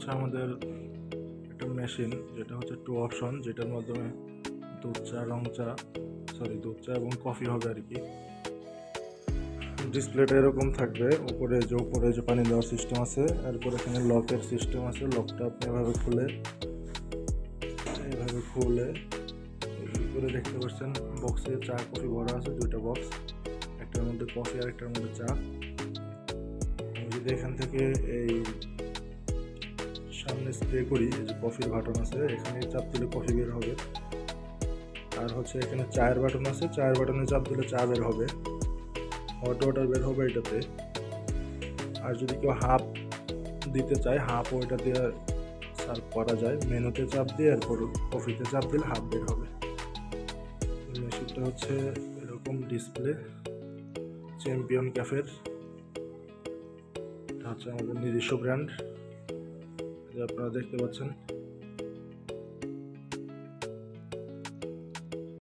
হচ্ছে আমাদের একটা মেশিন, যেটা হচ্ছে 2 অপশন, যেটার মাধ্যমে দুধ চা এবং কফি হবে আর কি। ডিসপ্লেটা এরকম থাকবে, উপরে যে পানি দেওয়ার সিস্টেম আছে, এরপর এখানে লকের সিস্টেম আছে। লকটা আপনি এইভাবে খুলে করে দেখতে পাচ্ছেন বক্সে চা কফি ভরা আছে, 2টা বক্স, একটার মধ্যে কফি আর একটার মধ্যে চা। আমি যদি এখান থেকে এই সামনে স্প্রে করি, এই যে কফির বাটন আছে, এখানে চাপ দিলে কফি বের হবে। আর হচ্ছে এখানে চায়ের বাটন আছে, চায়ের বাটনে চাপ দিলে চা বের হবে, হট ওয়াটার বের হবে এটাতে। আর যদি কেউ হাফ দিতে চায়, হাফও এটা দিয়ে সার্ভ করা যায়। মেনুতে চাপ দিয়ে এরপর কফিতে চাপ দিলে হাফ বের হবে। মেশিনটা হচ্ছে এরকম ডিসপ্লে, চ্যাম্পিয়ন ক্যাফের। এটা হচ্ছে আমাদের নিজস্ব ব্র্যান্ড, আপনারা দেখতে পাচ্ছেন।